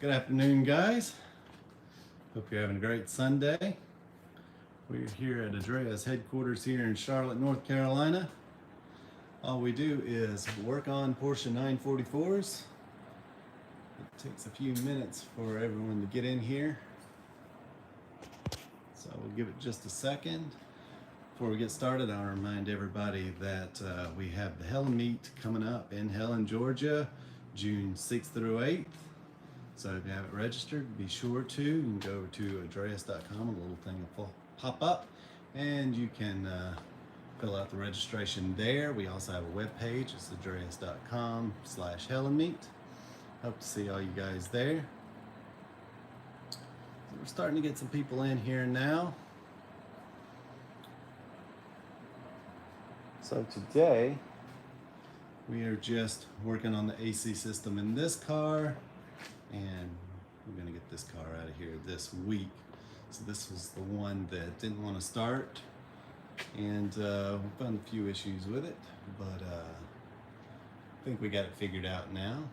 Good afternoon, guys. Hope you're having a great Sunday. We're here at Andrea's headquarters here in Charlotte, North Carolina. All we do is work on Porsche 944s. It takes a few minutes for everyone to get in here. So we'll give it just a second. Before we get started, I'll remind everybody that we have the Helen Meet coming up in Helen, Georgia, June 6th through 8th. So if you haven't registered, be sure to. You can go over to andreas.com, a little thing will pop up, and you can fill out the registration there. We also have a web page. It's andreas.com/HelenMeet. Hope to see all you guys there. So we're starting to get some people in here now. So today, we are just working on the AC system in this car, and we're gonna get this car out of here this week. So this was the one that didn't want to start, and we found a few issues with it, but I think we got it figured out now.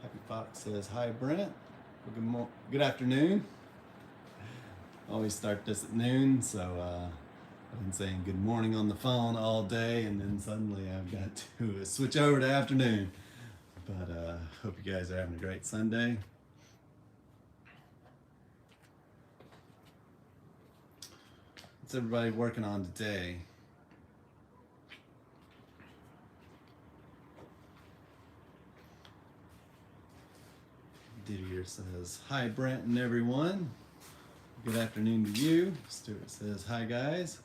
Happy Fox says, hi Brent. Well, good afternoon. Always start this at noon, so I've been saying good morning on the phone all day, and then suddenly I've got to switch over to afternoon. But hope you guys are having a great Sunday. What's everybody working on today? Didier says, hi Brent and everyone. Good afternoon to you. Stuart says, hi guys.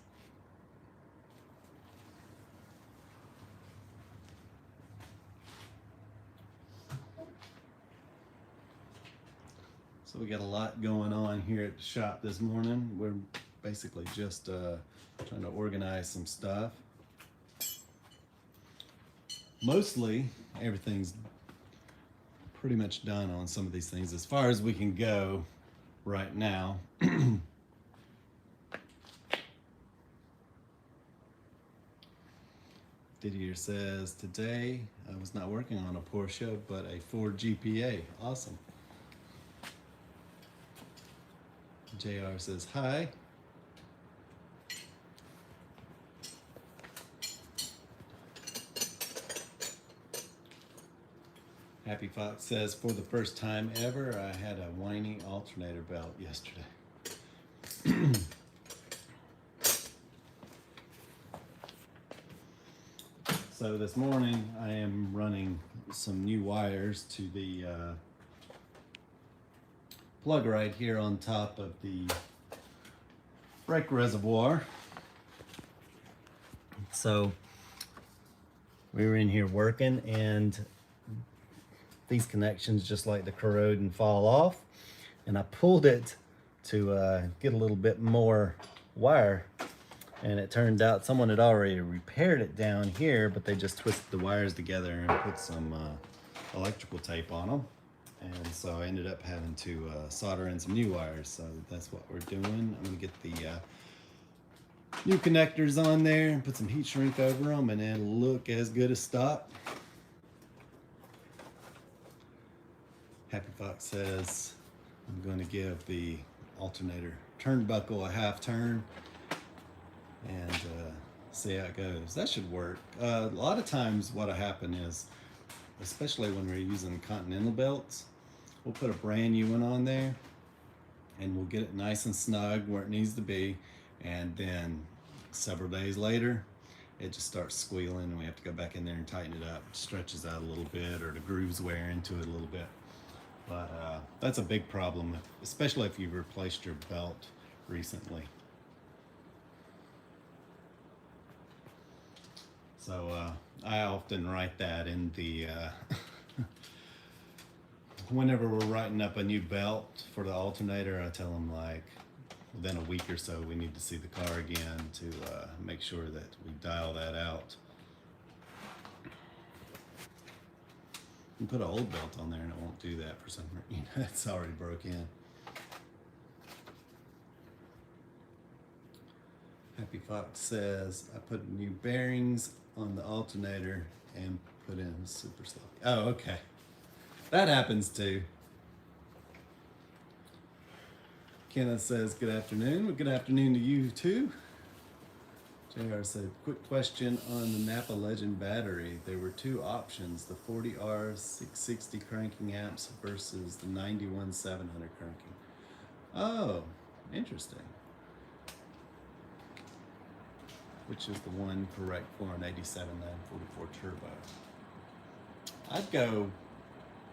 So we got a lot going on here at the shop this morning. We're basically just trying to organize some stuff. Mostly everything's pretty much done on some of these things as far as we can go right now. Didier says, today I was not working on a Porsche, but a Ford GPA. Awesome. JR says, hi. Happy Fox says, for the first time ever, I had a whiny alternator belt yesterday. So this morning, I am running some new wires to the plug right here on top of the brake reservoir. So we were in here working, and these connections just like to corrode and fall off, and I pulled it to get a little bit more wire, and it turned out someone had already repaired it down here, but they just twisted the wires together and put some electrical tape on them. And so I ended up having to solder in some new wires. So that's what we're doing. I'm gonna get the new connectors on there and put some heat shrink over them, and it'll look as good as stock. Happy Fox says, I'm going to give the alternator turnbuckle a half turn and see how it goes. That should work. A lot of times what'll happen is, especially when we're using Continental belts, we'll put a brand new one on there and we'll get it nice and snug where it needs to be, and then several days later it just starts squealing and we have to go back in there and tighten it up. It stretches out a little bit, or the grooves wear into it a little bit. But that's a big problem, especially if you've replaced your belt recently. So I often write that in the whenever we're writing up a new belt for the alternator, I tell them, like, within a week or so we need to see the car again to make sure that we dial that out. You can put an old belt on there and it won't do that for some reason. It's already broke in. Happy Fox says, I put new bearings on the alternator and put in super slow. Oh, okay. That happens too. Kenneth says, good afternoon. Well, good afternoon to you too. JR said, quick question on the Napa Legend battery. There were two options, the 40R 660 cranking amps versus the 91 700 cranking. Oh, interesting. Which is the one correct for an 87 944 turbo? I'd go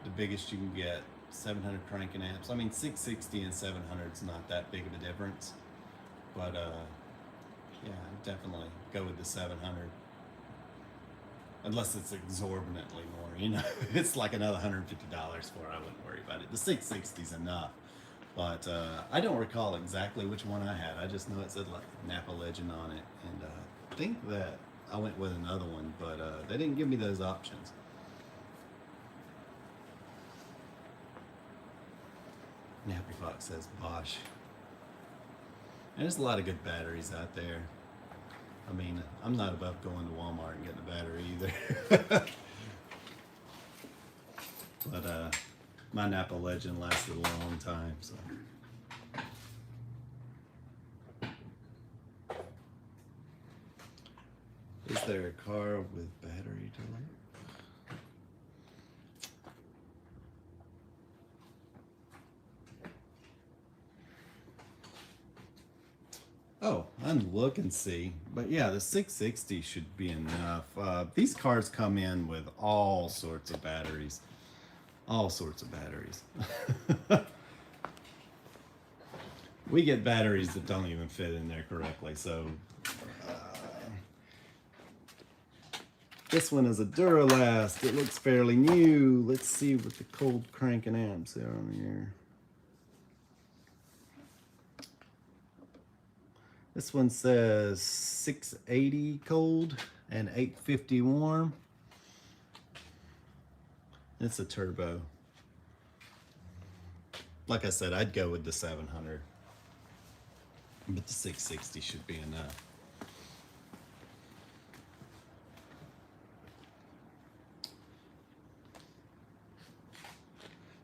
the biggest you can get, 700 cranking amps. I mean, 660 and 700 is not that big of a difference, but yeah, definitely go with the 700. Unless it's exorbitantly more, you know, it's like another $150 for it. I wouldn't worry about it. The 660 is enough, but I don't recall exactly which one I had. I just know it said like Napa Legend on it, and I think that I went with another one, but they didn't give me those options. Nappy Fox says Bosch. And there's a lot of good batteries out there. I mean, I'm not above going to Walmart and getting a battery either. But my Napa Legend lasted a long time, so. Is there a car with battery delay? Oh, unlook and see. But yeah, the 660 should be enough. These cars come in with all sorts of batteries. All sorts of batteries. We get batteries that don't even fit in there correctly. So this one is a Duralast. It looks fairly new. Let's see what the cold cranking amps are on here. This one says 680 cold and 850 warm. It's a turbo. Like I said, I'd go with the 700, but the 660 should be enough.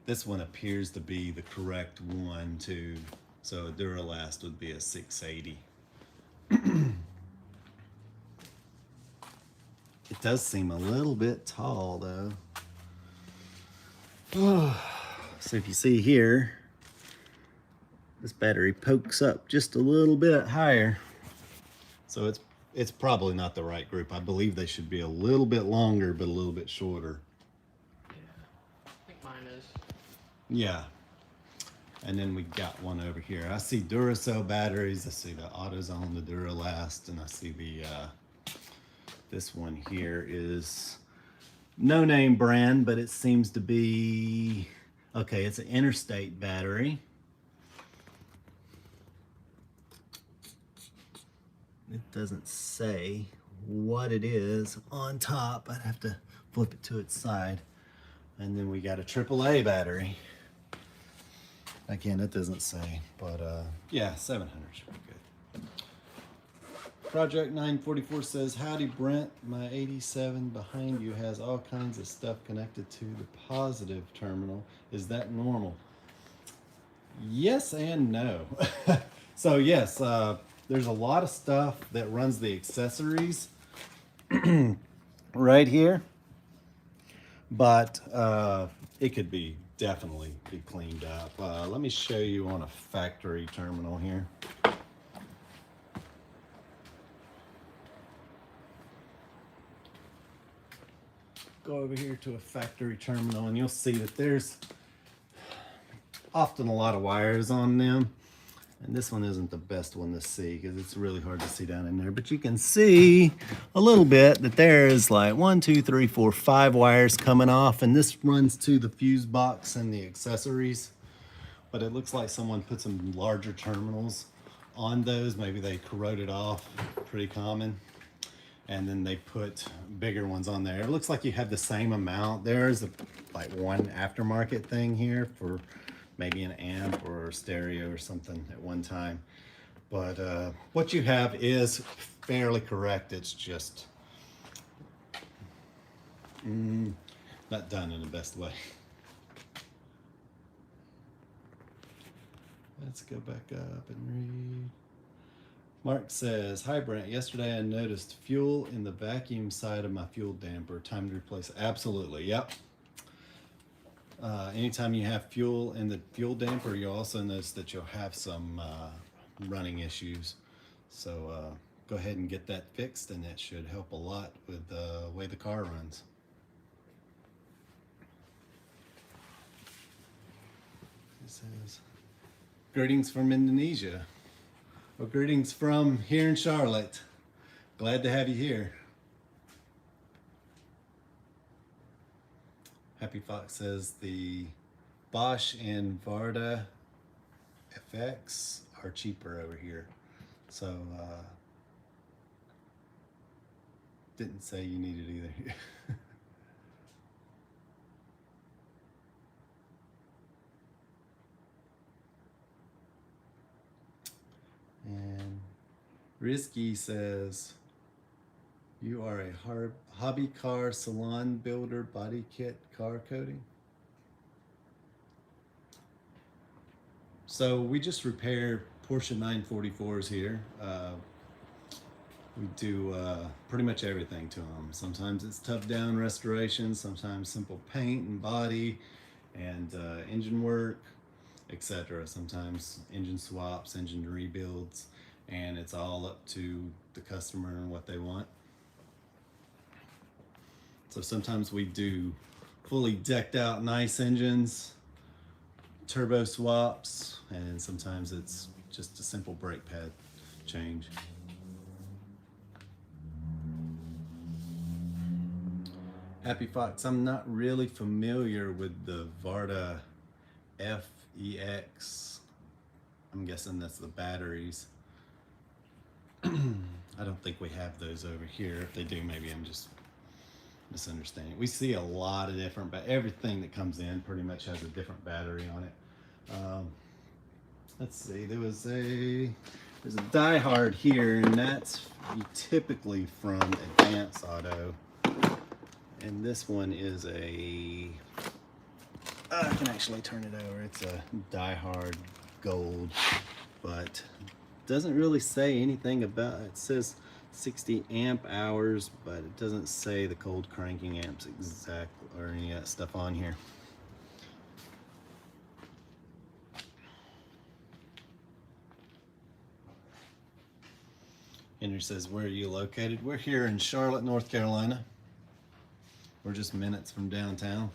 This one appears to be the correct one too. So a Duralast would be a 680. It does seem a little bit tall though. So if you see here, this battery pokes up just a little bit higher. So it's probably not the right group. I believe they should be a little bit longer, but a little bit shorter. Yeah, I think mine is. Yeah. And then we got one over here. I see Duracell batteries. I see the AutoZone, the Duralast, and I see the this one here is no name brand, but it seems to be okay. It's an Interstate battery. It doesn't say what it is on top. I'd have to flip it to its side. And then we got a AAA battery. Again, it doesn't say, but yeah, 700 should be good. Project 944 says, howdy Brent, my 87 behind you has all kinds of stuff connected to the positive terminal. Is that normal? Yes and no. So yes, there's a lot of stuff that runs the accessories right here, but it could be definitely be cleaned up. Let me show you on a factory terminal here. Go over here to a factory terminal and you'll see that there's often a lot of wires on them. And this one isn't the best one to see because it's really hard to see down in there. But you can see a little bit that there's like 1, 2, 3, 4, 5 wires coming off. And this runs to the fuse box and the accessories. But it looks like someone put some larger terminals on those. Maybe they corroded off, pretty common. And then they put bigger ones on there. It looks like you have the same amount. There's like one aftermarket thing here for maybe an amp or a stereo or something at one time. But what you have is fairly correct. It's just not done in the best way. Let's go back up and read. Mark says, hi Brent, yesterday I noticed fuel in the vacuum side of my fuel damper. Time to replace it. Absolutely, yep. Anytime you have fuel in the fuel damper, you'll also notice that you'll have some running issues. So go ahead and get that fixed, and that should help a lot with the way the car runs. It says, greetings from Indonesia. Well, greetings from here in Charlotte. Glad to have you here. Happy Fox says the Bosch and Varda FX are cheaper over here. So, didn't say you needed either. And Risky says, you are a hobby car salon builder body kit car coating. So we just repair Porsche 944s here. We do pretty much everything to them. Sometimes it's tough down restoration, sometimes simple paint and body and engine work, etc. Sometimes engine swaps, engine rebuilds, and it's all up to the customer and what they want. So sometimes we do fully decked out nice engines, turbo swaps, and sometimes it's just a simple brake pad change. Happy Fox, I'm not really familiar with the Varda FEX. I'm guessing that's the batteries. I don't think we have those over here. If they do, maybe I'm just misunderstanding. We see a lot of different, but everything that comes in pretty much has a different battery on it. Let's see, there's a Die Hard here, and that's typically from Advance Auto. And this one is I can actually turn it over. It's a Die Hard Gold, but doesn't really say anything about it. It says 60 amp hours, but it doesn't say the cold cranking amps exactly or any of that stuff on here. Henry says, where are you located? We're here in Charlotte, North Carolina. We're just minutes from downtown.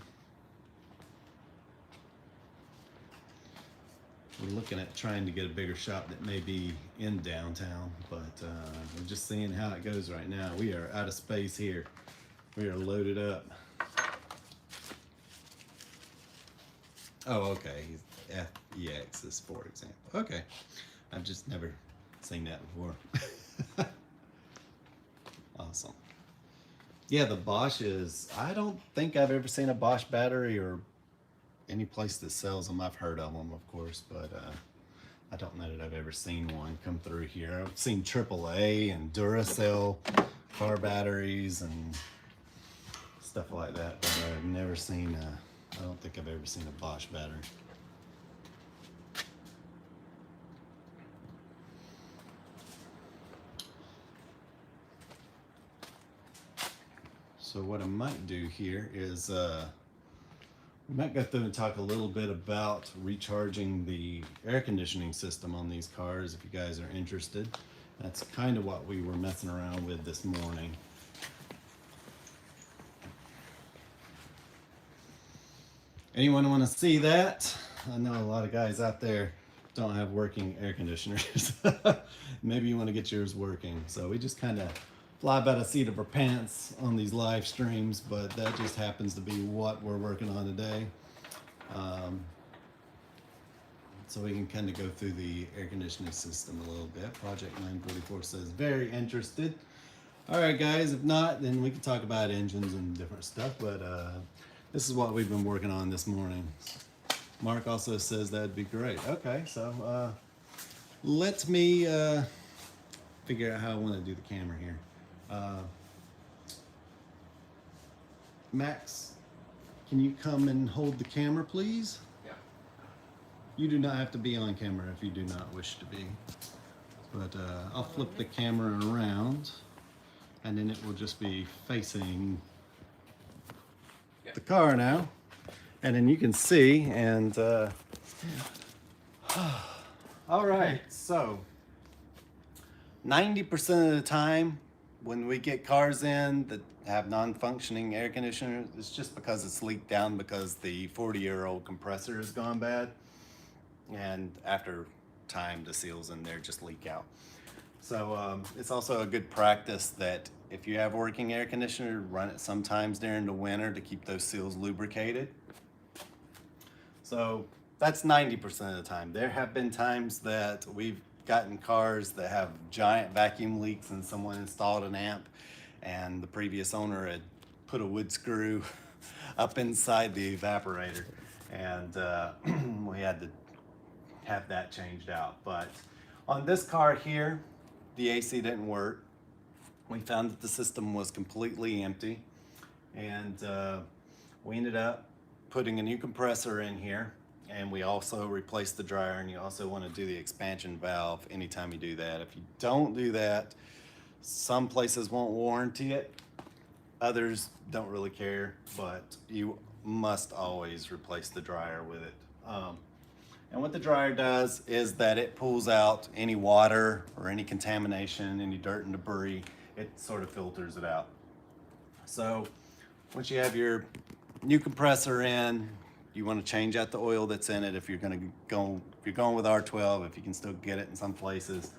We're looking at trying to get a bigger shop that may be in downtown, but we're just seeing how it goes right now. We are out of space here. We are loaded up. Oh, okay. FEX is for example. Okay. I've just never seen that before. Awesome. Yeah, the Bosch is, I don't think I've ever seen a Bosch battery or any place that sells them. I've heard of them, of course, but I don't know that I've ever seen one come through here. I've seen AAA and Duracell car batteries and stuff like that, but I've never seen, I don't think I've ever seen a Bosch battery. So what I might do here is we might go through and talk a little bit about recharging the air conditioning system on these cars if you guys are interested. That's kind of what we were messing around with this morning. Anyone want to see that? I know a lot of guys out there don't have working air conditioners. Maybe you want to get yours working. So we just kind of fly by the seat of our pants on these live streams, but that just happens to be what we're working on today. So we can kind of go through the air conditioning system a little bit. Project 944 says, very interested. All right, guys, if not, then we can talk about engines and different stuff, but this is what we've been working on this morning. Mark also says that'd be great. Okay, so let me figure out how I want to do the camera here. Max, can you come and hold the camera, please? Yeah. You do not have to be on camera if you do not wish to be. But I'll flip the camera around, and then it will just be facing the car now. And then you can see, and all right, so 90% of the time when we get cars in that have non-functioning air conditioners, it's just because it's leaked down because the 40-year-old compressor has gone bad, and after time the seals in there just leak out. So it's also a good practice that if you have working air conditioner, run it sometimes during the winter to keep those seals lubricated. So that's 90% of the time. There have been times that we've gotten cars that have giant vacuum leaks and someone installed an amp and the previous owner had put a wood screw up inside the evaporator, and we had to have that changed out. But on this car here, the AC didn't work. We found that the system was completely empty, and we ended up putting a new compressor in here, and we also replaced the dryer, and you also want to do the expansion valve anytime you do that. If you don't do that, some places won't warranty it, others don't really care, but you must always replace the dryer with it. And what the dryer does is that it pulls out any water or any contamination, any dirt and debris. It sort of filters it out. So once you have your new compressor in, you want to change out the oil that's in it. If you're going with R12, if you can still get it in some places.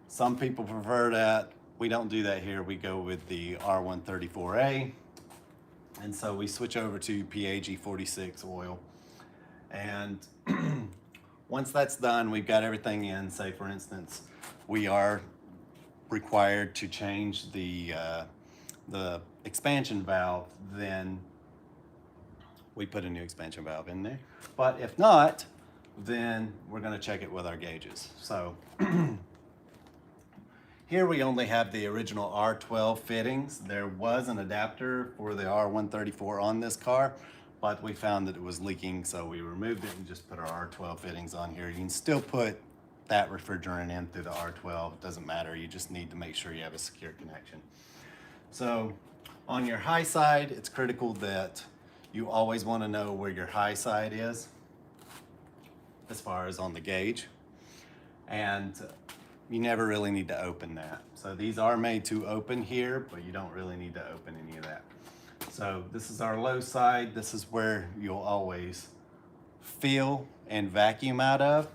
Some people prefer that. We don't do that here. We go with the R134A. And so we switch over to PAG 46 oil. And once that's done, we've got everything in. Say, for instance, we are required to change the expansion valve, then we put a new expansion valve in there. But if not, then we're going to check it with our gauges. So here we only have the original R12 fittings. There was an adapter for the R134 on this car, but we found that it was leaking, so we removed it and just put our R12 fittings on here. You can still put that refrigerant in through the R12. It doesn't matter. You just need to make sure you have a secure connection. So on your high side, it's critical that you always want to know where your high side is as far as on the gauge, and you never really need to open that. So these are made to open here, but you don't really need to open any of that. So this is our low side. This is where you'll always feel and vacuum out of.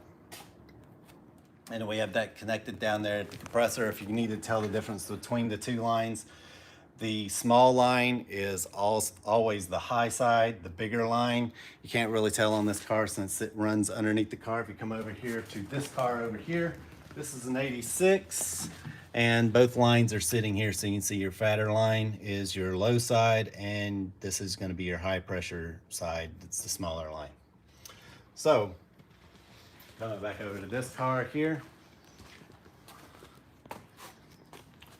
And we have that connected down there at the compressor. If you need to tell the difference between the two lines, the small line is always the high side. The bigger line, you can't really tell on this car since it runs underneath the car. If you come over here to this car over here, this is an 86, and both lines are sitting here, so you can see your fatter line is your low side, and this is going to be your high pressure side. It's the smaller line. So coming back over to this car here,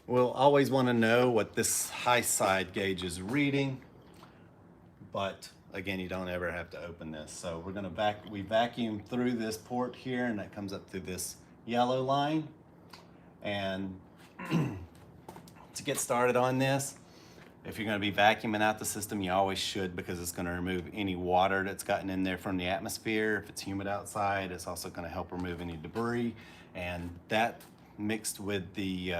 we'll always want to know what this high side gauge is reading, but again, you don't ever have to open this. So we're going to we vacuum through this port here, and that comes up through this yellow line. And to get started on this, if you're going to be vacuuming out the system, you always should, because it's going to remove any water that's gotten in there from the atmosphere. If it's humid outside, it's also going to help remove any debris, and that mixed with the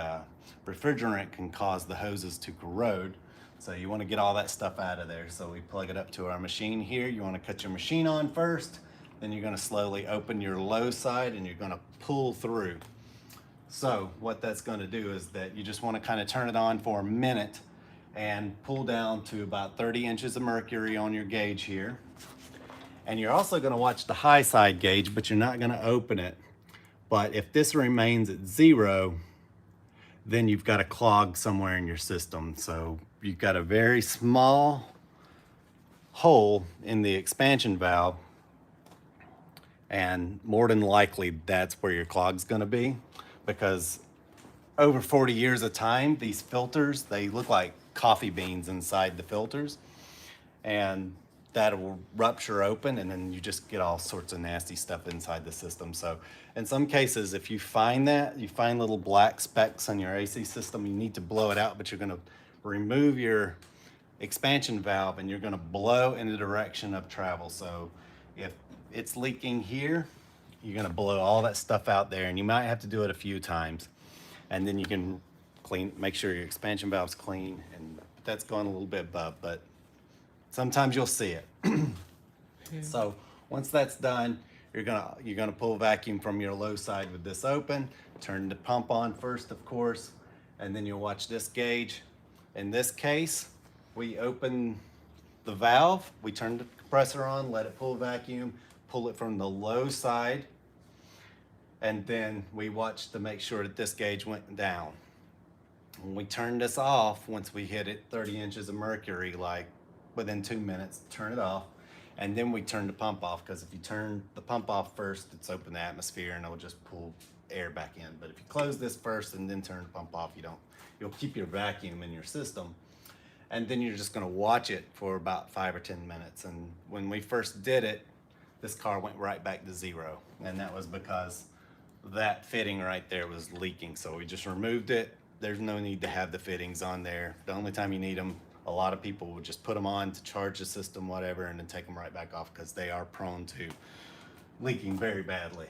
refrigerant can cause the hoses to corrode. So you want to get all that stuff out of there. So we plug it up to our machine here. You want to cut your machine on first, then you're going to slowly open your low side and you're going to pull through. So what that's going to do is that you just want to kind of turn it on for a minute and pull down to about 30 inches of mercury on your gauge here. And you're also going to watch the high side gauge, but you're not going to open it. But if this remains at 0, then you've got a clog somewhere in your system. So you've got a very small hole in the expansion valve, and more than likely that's where your clog's going to be, because over 40 years of time, these filters, they look like coffee beans inside the filters, and that'll rupture open, and then you just get all sorts of nasty stuff inside the system. So in some cases, if you find little black specks on your AC system, you need to blow it out, but you're going to remove your expansion valve and you're going to blow in the direction of travel. So if it's leaking here, you're going to blow all that stuff out there, and you might have to do it a few times, and then you can make sure your expansion valve's clean, and that's going a little bit above, but sometimes you'll see it. So once that's done, you're gonna pull vacuum from your low side with this open, turn the pump on first, of course, and then you'll watch this gauge. In this case, we open the valve, we turn the compressor on, let it pull vacuum, pull it from the low side, and then we watch to make sure that this gauge went down. When we turn this off, once we hit it 30 inches of mercury, like within 2 minutes, turn it off, and then we turn the pump off, because if you turn the pump off first, it's open the atmosphere and it'll just pull air back in. But if you close this first and then turn the pump off, you'll keep your vacuum in your system. And then you're just gonna watch it for about 5 or 10 minutes. And when we first did it, this car went right back to zero. And that was because that fitting right there was leaking. So we just removed it. There's no need to have the fittings on there. The only time you need them, a lot of people will just put them on to charge the system, whatever, and then take them right back off, because they are prone to leaking very badly,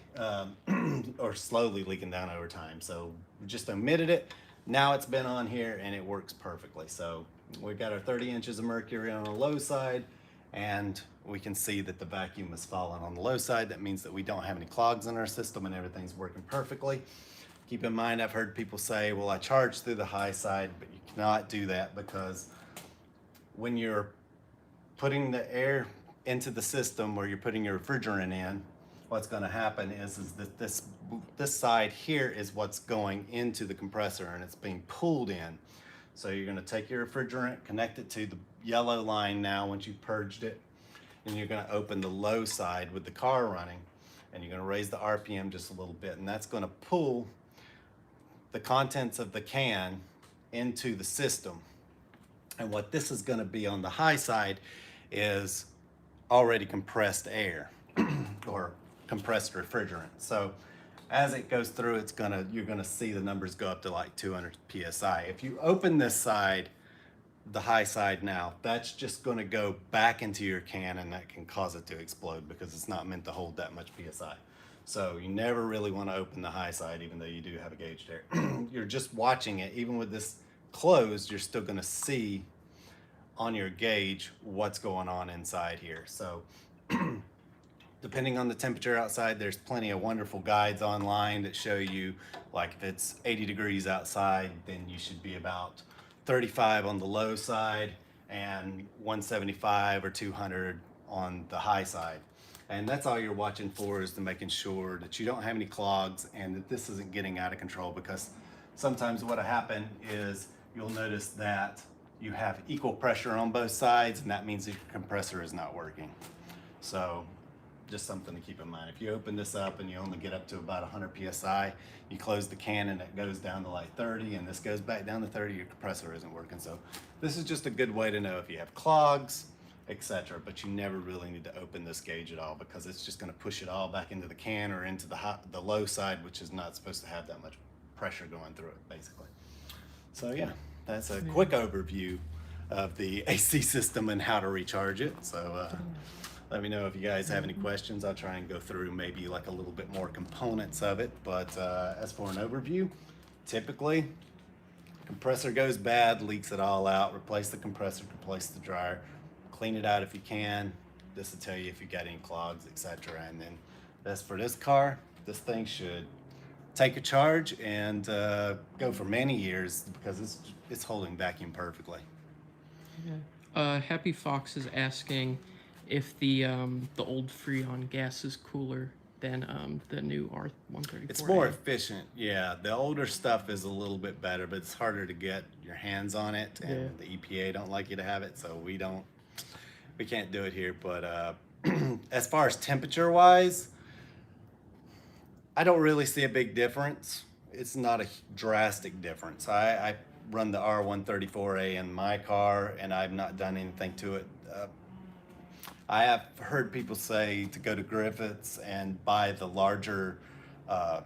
or slowly leaking down over time. So we just omitted it. Now it's been on here and it works perfectly. So we've got our 30 inches of mercury on the low side, and we can see that the vacuum is falling on the low side. That means that we don't have any clogs in our system and everything's working perfectly. Keep in mind, I've heard people say, well, I charge through the high side, but you cannot do that, because when you're putting the air into the system, or you're putting your refrigerant in, what's going to happen is that this side here is what's going into the compressor, and it's being pulled in. So you're going to take your refrigerant, connect it to the yellow line now once you've purged it, and you're going to open the low side with the car running, and you're going to raise the RPM just a little bit, and that's going to pull the contents of the can into the system. And what this is going to be on the high side is already compressed air or compressed refrigerant. So as it goes through, you're gonna see the numbers go up to like 200 psi. If you open this side, the high side now, that's just gonna go back into your can, and that can cause it to explode, because it's not meant to hold that much psi. So you never really want to open the high side, even though you do have a gauge there. You're just watching it. Even with this closed, you're still gonna see on your gauge what's going on inside here. So depending on the temperature outside, there's plenty of wonderful guides online that show you, like if it's 80 degrees outside, then you should be about 35 on the low side and 175 or 200 on the high side. And that's all you're watching for, is to making sure that you don't have any clogs and that this isn't getting out of control, because sometimes what'll happen is you'll notice that you have equal pressure on both sides, and that means that your compressor is not working. So just something to keep in mind. If you open this up and you only get up to about 100 psi, you close the can and it goes down to like 30, and this goes back down to 30, your compressor isn't working. So this is just a good way to know if you have clogs, etc. But you never really need to open this gauge at all, because it's just going to push it all back into the can or into the low side, which is not supposed to have that much pressure going through it, basically. So yeah, that's a quick overview of the AC system and how to recharge it. So let me know if you guys have any questions. I'll try and go through maybe like a little bit more components of it. But as for an overview, typically compressor goes bad, leaks it all out, replace the compressor, replace the dryer, clean it out if you can. This will tell you if you got any clogs, etc. And then as for this car, this thing should take a charge and go for many years, because it's holding vacuum perfectly. Happy Fox is asking if the old Freon gas is cooler than the new R134. It's more efficient, yeah. The older stuff is a little bit better, but it's harder to get your hands on it, and the EPA don't like you to have it, so we can't do it here. But as far as temperature wise, I don't really see a big difference. It's not a drastic difference. I run the R134A in my car, and I've not done anything to it. I have heard people say to go to Griffith's and buy the larger uh,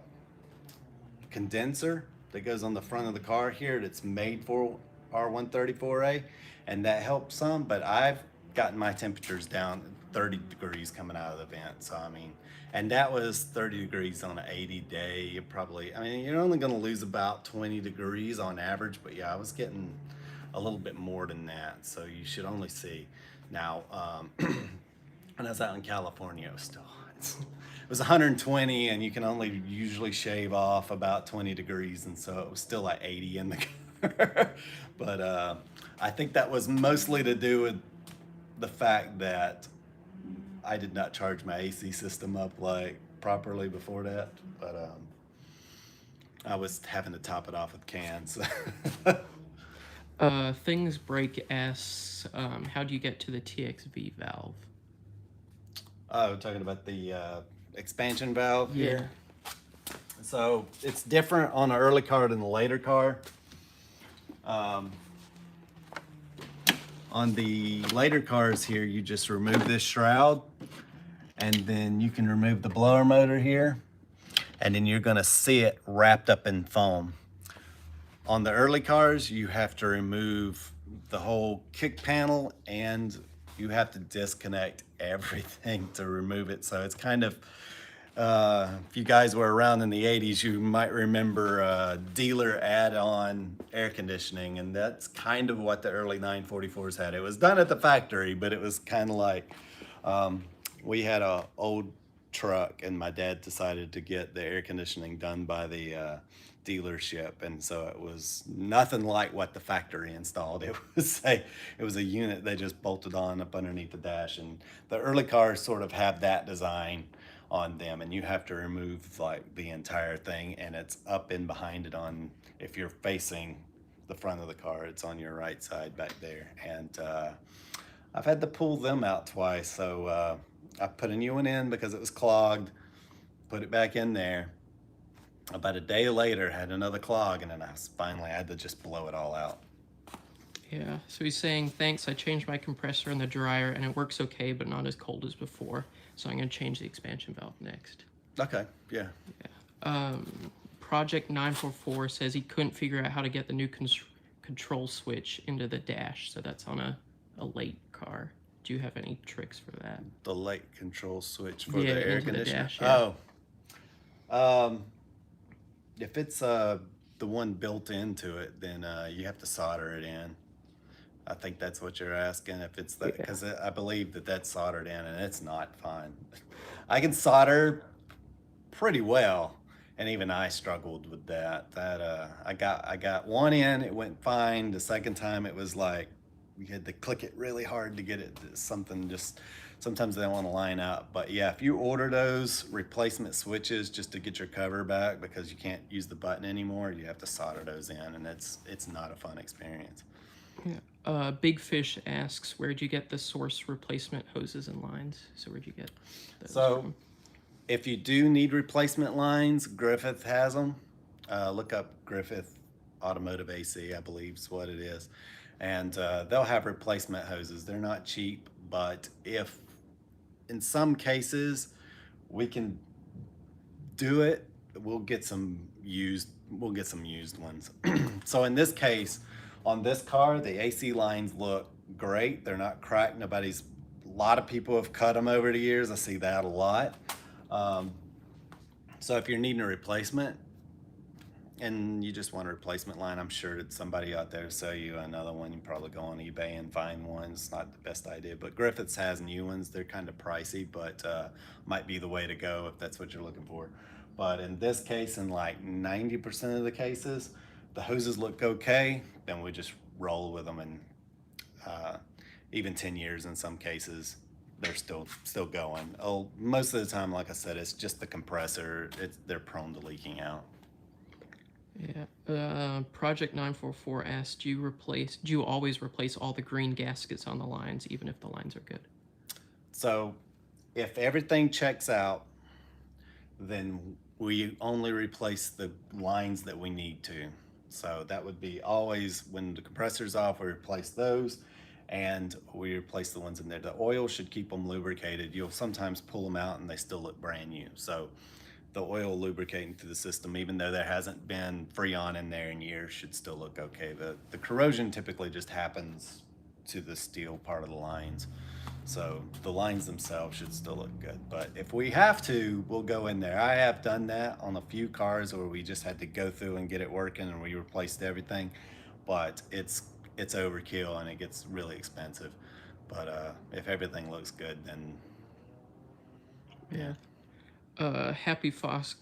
condenser that goes on the front of the car here that's made for R134A, and that helps some, but I've gotten my temperatures down 30 degrees coming out of the vent. So I mean, and that was 30 degrees on an 80 day. You probably, I mean, you're only going to lose about 20 degrees on average, but yeah, I was getting a little bit more than that. So you should only see now. When I was out in California, it was still it was 120, and you can only usually shave off about 20 degrees, and so it was still like 80 in the car. But I think that was mostly to do with the fact that I did not charge my AC system up like properly before that. But I was having to top it off with cans. Things Break asks, how do you get to the TXV valve? Oh, we're talking about the expansion valve Yeah. here. So it's different on an early car than the later car. On the later cars here, you just remove this shroud, and then you can remove the blower motor here, and then you're gonna see it wrapped up in foam. On the early cars, you have to remove the whole kick panel, and you have to disconnect everything to remove it. So it's kind of, if you guys were around in the 80s, you might remember dealer add-on air conditioning, and that's kind of what the early 944s had. It was done at the factory, but it was kind of like, we had a old truck, and my dad decided to get the air conditioning done by the dealership, and so it was nothing like what the factory installed. It was a unit they just bolted on up underneath the dash, and the early cars sort of have that design on them, and you have to remove like the entire thing, and it's up in behind it. On, if you're facing the front of the car, it's on your right side back there, and I've had to pull them out twice. So I put a new one in because it was clogged, put it back in there. About a day later, had another clog, and then finally had to just blow it all out. Yeah, so he's saying, thanks, I changed my compressor in the dryer, and it works okay, but not as cold as before, so I'm going to change the expansion valve next. Okay, yeah. Project 944 says he couldn't figure out how to get the new control switch into the dash, so that's on a late car. Do you have any tricks for that? The light control switch for Yeah, the air into the conditioner? dash, yeah. Oh. If it's the one built into it, then you have to solder it in. I think that's what you're asking. If it's that, because I believe that that's soldered in, and it's not fine. I can solder pretty well, and even I struggled with that. I got one in, it went fine. The second time, it was like you had to click it really hard to get it to something. Just sometimes they don't want to line up. But yeah, if you order those replacement switches just to get your cover back because you can't use the button anymore, you have to solder those in, and it's not a fun experience. Yeah. Big Fish asks, where'd you get the source replacement hoses and lines? So where'd you get those from? If you do need replacement lines, Griffith has them. Look up Griffith Automotive AC, I believe is what it is. And they'll have replacement hoses. They're not cheap, but if in some cases we can do it, we'll get some used ones. So in this case, on this car, the AC lines look great. They're not cracked. A lot of people have cut them over the years. I see that a lot. So if you're needing a replacement and you just want a replacement line, I'm sure that somebody out there will sell you another one. You probably go on eBay and find one. It's not the best idea, but Griffiths has new ones. They're kind of pricey, but might be the way to go if that's what you're looking for. But in this case, in like 90% of the cases, the hoses look okay, then we just roll with them, and even 10 years in some cases, they're still going. Oh, most of the time, like I said, it's just the compressor. They're prone to leaking out. Yeah. Project 944 asks, do you always replace all the green gaskets on the lines, even if the lines are good? So if everything checks out, then we only replace the lines that we need to. So that would be always when the compressor's off, we replace those. and we replace the ones in there. The oil should keep them lubricated. You'll sometimes pull them out and they still look brand new. So the oil lubricating through the system, even though there hasn't been Freon in there in years, should still look okay. The corrosion typically just happens to the steel part of the lines. So the lines themselves should still look good. But if we have to, we'll go in there. I have done that on a few cars where we just had to go through and get it working and we replaced everything. But it's overkill and it gets really expensive. But if everything looks good, then yeah. Happy Fox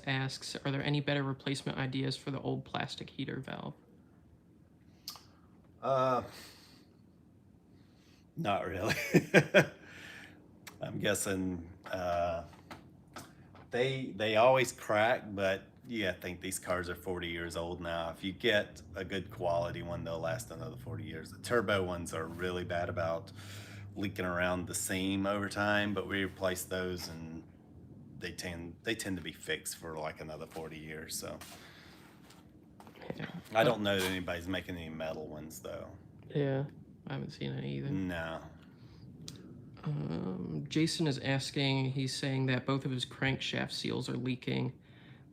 asks, are there any better replacement ideas for the old plastic heater valve? Not really. I'm guessing they always crack, but yeah, I think these cars are 40 years old now. If you get a good quality one, they'll last another 40 years. The turbo ones are really bad about leaking around the seam over time, but we replace those and they tend to be fixed for like another 40 years. So Yeah. I don't know that anybody's making any metal ones though. Yeah, I haven't seen any either. No. Jason is asking, he's saying that both of his crankshaft seals are leaking.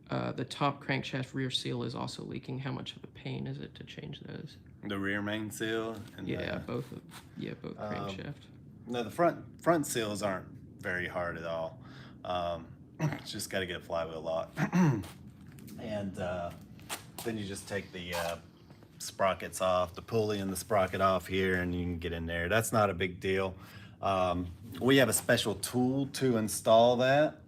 The top crankshaft rear seal is also leaking. How much of a pain is it to change those? The rear main seal and Yeah, both crankshaft. No, the front seals aren't very hard at all. Just got to get a flywheel lock, and then you just take the sprockets off, the pulley and the sprocket off here, and you can get in there. That's not a big deal. We have a special tool to install that,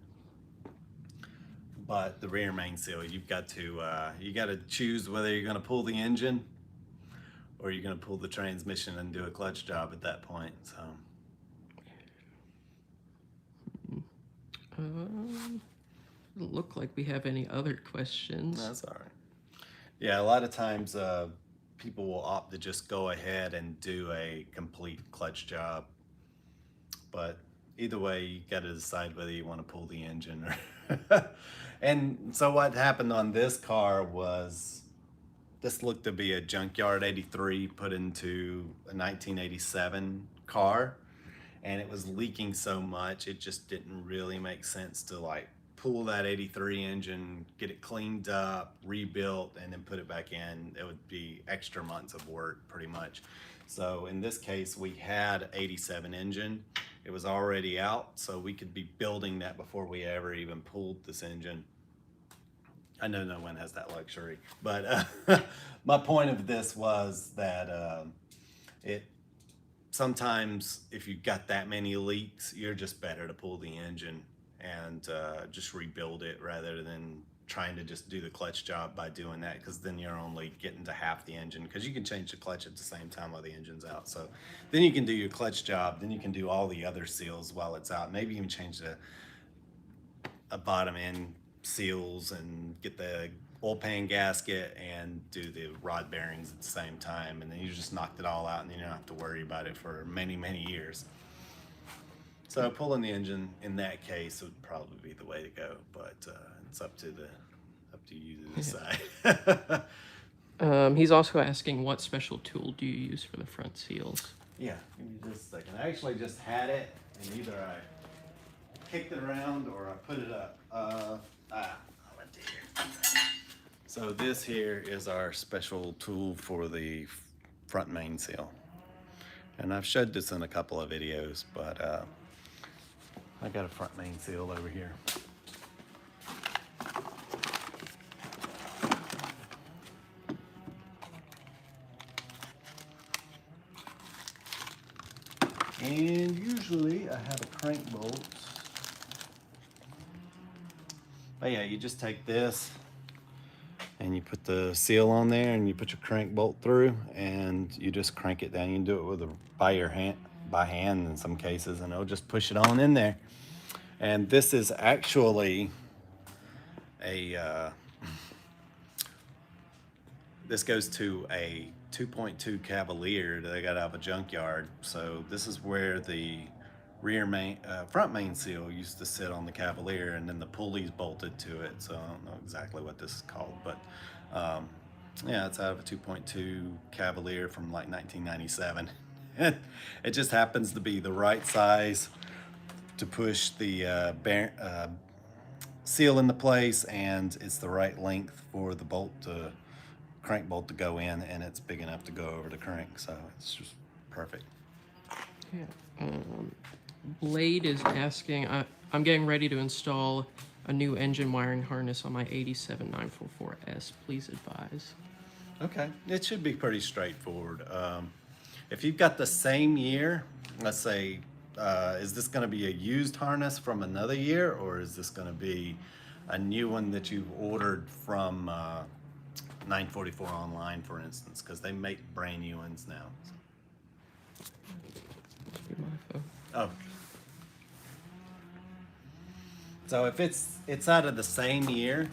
but the rear main seal, you've got to choose whether you're going to pull the engine or you're going to pull the transmission and do a clutch job at that point. So doesn't look like we have any other questions. that's all right. Yeah, a lot of times people will opt to just go ahead and do a complete clutch job, but either way, you got to decide whether you want to pull the engine or. And so what happened on this car was, this looked to be a junkyard 83 put into a 1987 car, and it was leaking so much it just didn't really make sense to like pull that 83 engine, get it cleaned up, rebuilt, and then put it back in. It would be extra months of work pretty much. So in this case, we had 87 engine. It was already out, so we could be building that before we ever even pulled this engine. I know no one has that luxury, but my point of this was that it sometimes if you've got that many leaks, you're just better to pull the engine and just rebuild it rather than trying to just do the clutch job by doing that, because then you're only getting to half the engine, because you can change the clutch at the same time while the engine's out. So then you can do your clutch job, then you can do all the other seals while it's out. Maybe even change a bottom end seals and get the oil pan gasket and do the rod bearings at the same time, and then you just knocked it all out and you don't have to worry about it for many years. So pulling the engine in that case would probably be the way to go, but it's up to you to decide. He's also asking, what special tool do you use for the front seals? Yeah, give me just a second. I actually just had it, and either I kicked it around or I put it up. I'll let you hear. So this here is our special tool for the front main seal, and I've showed this in a couple of videos, but I got a front main seal over here. And usually I have a crank bolt. But yeah, you just take this and you put the seal on there and you put your crank bolt through and you just crank it down. You can do it with by hand in some cases, and it'll just push it on in there. And this is actually this goes to a 2.2 Cavalier that I got out of a junkyard. So this is where the front main seal used to sit on the Cavalier, and then the pulley's bolted to it. So I don't know exactly what this is called, but yeah, it's out of a 2.2 Cavalier from like 1997. It just happens to be the right size to push the seal into place, and it's the right length for the crank bolt to go in, and it's big enough to go over the crank, so it's just perfect. Yeah. Blade is asking, I'm getting ready to install a new engine wiring harness on my 87 944S. Please advise. Okay, it should be pretty straightforward. If you've got the same year, let's say, is this going to be a used harness from another year, or is this going to be a new one that you've ordered from 944 online, for instance, because they make brand new ones now. Must be my phone. Oh. So if it's out of the same year,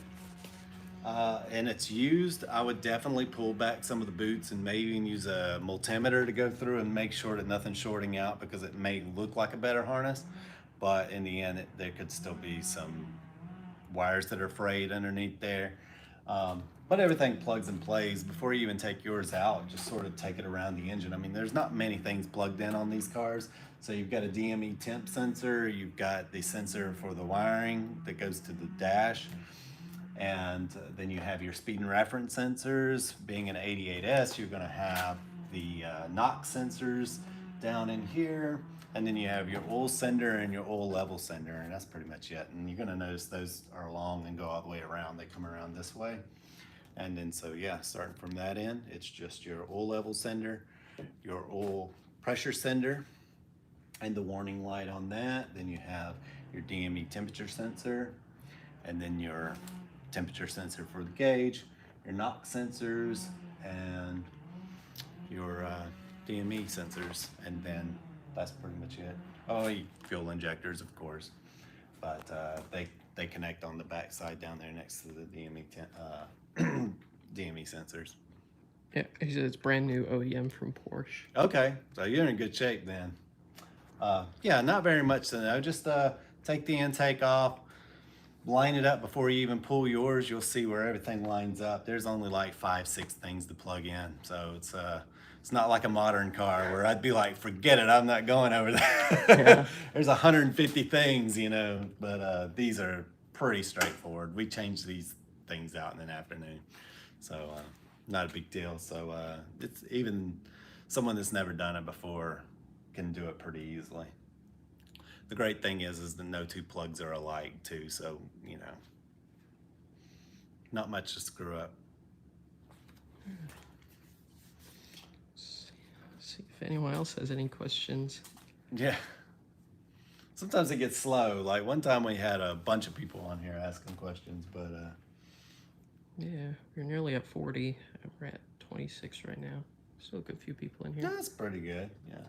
and it's used, I would definitely pull back some of the boots and maybe even use a multimeter to go through and make sure that nothing's shorting out, because it may look like a better harness, but in the end, there could still be some wires that are frayed underneath there. But everything plugs and plays. Before you even take yours out, just sort of take it around the engine. I mean, there's not many things plugged in on these cars. So you've got a DME temp sensor, you've got the sensor for the wiring that goes to the dash, and then you have your speed and reference sensors. Being an 88S, you're going to have the knock sensors down in here, and then you have your oil sender and your oil level sender, and that's pretty much it. And you're going to notice those are long and go all the way around. They come around this way. And then, so yeah, starting from that end, it's just your oil level sender, your oil pressure sender, and the warning light on that. Then you have your DME temperature sensor, and then your temperature sensor for the gauge, your knock sensors, and your DME sensors, and then that's pretty much it. Oh, fuel injectors, of course, but they connect on the back side down there next to the DME sensors. Yeah, he said it's brand new OEM from Porsche. Okay, so you're in good shape then. Yeah, not very much to know. Just take the intake off, line it up before you even pull yours. You'll see where everything lines up. There's only like 5-6 things to plug in, so it's not like a modern car where I'd be like, forget it, I'm not going over there. Yeah. There's 150 things, you know, but these are pretty straightforward. We change these things out in an afternoon, so not a big deal. So it's even someone that's never done it before can do it pretty easily. The great thing is that no two plugs are alike too, so you know, not much to screw up. See if anyone else has any questions. Yeah. Sometimes it gets slow. Like one time we had a bunch of people on here asking questions, but yeah, we're nearly at 40. We're at 26 right now. Still a good few people in here. That's pretty good. Yeah.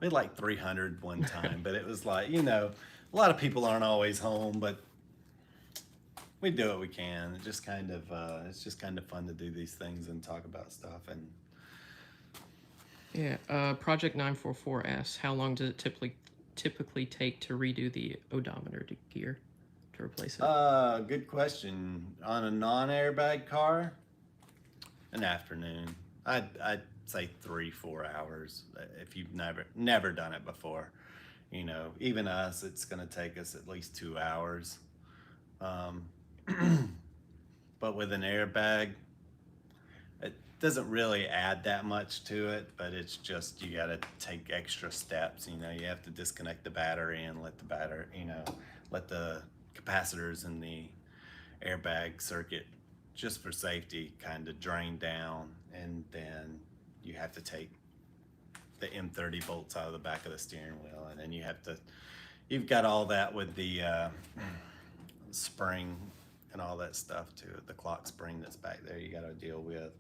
We had like 300 one time, but it was like, you know, a lot of people aren't always home, but we do what we can. It just kind of, it's just kind of fun to do these things and talk about stuff. And yeah, Project 944S, how long does it typically take to redo the odometer gear to replace it? Good question. On a non-airbag car, an afternoon. I'd say 3-4 hours if you've never done it before. You know, even us, it's going to take us at least 2 hours. But with an airbag, it doesn't really add that much to it, but it's just, you got to take extra steps. You know, you have to disconnect the battery and let the battery, you know, let the capacitors in the airbag circuit, just for safety, kind of drain down, and then you have to take the M30 bolts out of the back of the steering wheel, and then you've got all that with the spring and all that stuff too, the clock spring that's back there you got to deal with,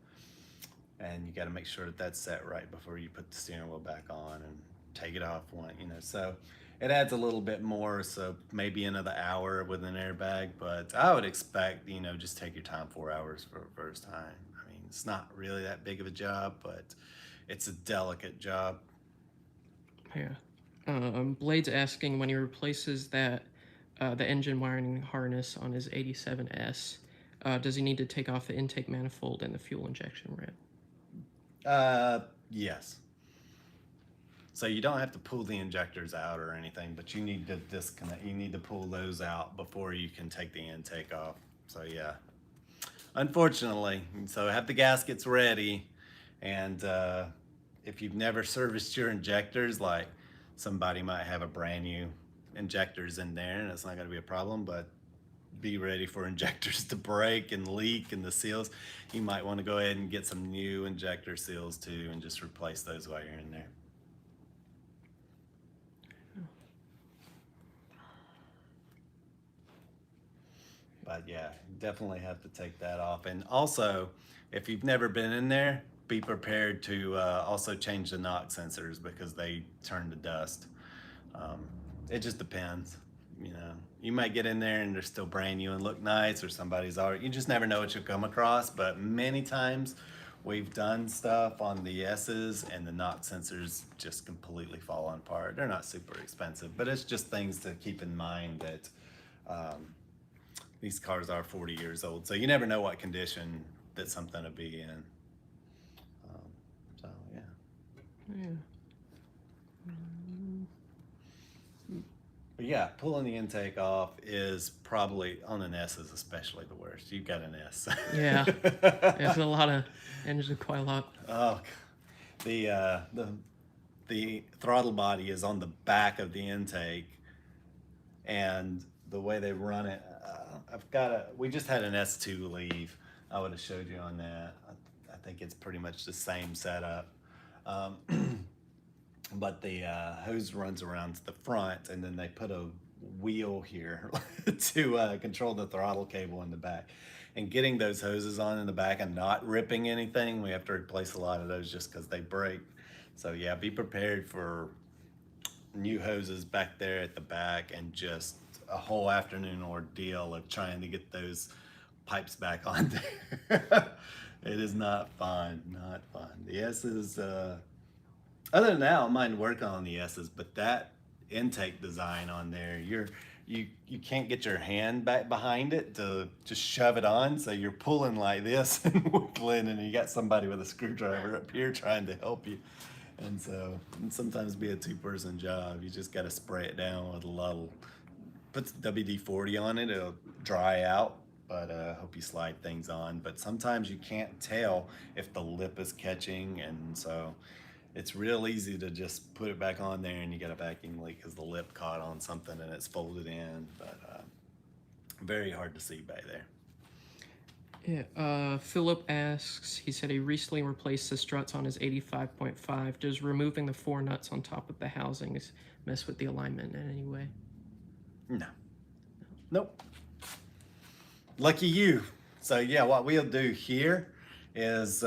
and you got to make sure that that's set right before you put the steering wheel back on and take it off one, you know, so it adds a little bit more, so maybe another hour with an airbag, but I would expect, you know, just take your time. 4 hours for the first time. I mean, it's not really that big of a job, but it's a delicate job. Yeah. Blade's asking when he replaces that the engine wiring harness on his 87S, does he need to take off the intake manifold and the fuel injection ramp? Yes. So you don't have to pull the injectors out or anything, but you need to disconnect. You need to pull those out before you can take the intake off. So yeah, unfortunately. So have the gaskets ready, and if you've never serviced your injectors, like somebody might have a brand new injectors in there, and it's not going to be a problem, but be ready for injectors to break and leak and the seals. You might want to go ahead and get some new injector seals too and just replace those while you're in there. But yeah, definitely have to take that off. And also, if you've never been in there, be prepared to also change the knock sensors because they turn to dust. It just depends. You know, you might get in there and they're still brand new and look nice, or somebody's already, you just never know what you'll come across. But many times we've done stuff on the S's and the knock sensors just completely fall apart. They're not super expensive, but it's just things to keep in mind that these cars are 40 years old, so you never know what condition that something will be in. So yeah. Yeah. But yeah, pulling the intake off is probably, on an S is especially the worst. You've got an S. Yeah. There's a lot of engine coil up. Oh, the throttle body is on the back of the intake, and the way they run it, we just had an S2 leave. I would have showed you on that. I think it's pretty much the same setup. But the hose runs around to the front, and then they put a wheel here to control the throttle cable in the back. And getting those hoses on in the back and not ripping anything, we have to replace a lot of those just because they break. So yeah, be prepared for new hoses back there at the back, and just a whole afternoon ordeal of trying to get those pipes back on there. It is not fun, not fun. The S's, other than that, I don't mind working on the S's, but that intake design on there, you can't get your hand back behind it to just shove it on, so you're pulling like this and wiggling, and you got somebody with a screwdriver up here trying to help you. And so it sometimes be a two-person job. You just got to spray it down with a little, put WD-40 on it, it'll dry out, but hope you slide things on. But sometimes you can't tell if the lip is catching, and so it's real easy to just put it back on there and you got a vacuum leak because the lip caught on something and it's folded in, but very hard to see back there. Yeah, Philip asks, he said he recently replaced the struts on his 85.5. Does removing the 4 nuts on top of the housings mess with the alignment in any way? No. Nope. Lucky you. So yeah, what we'll do here is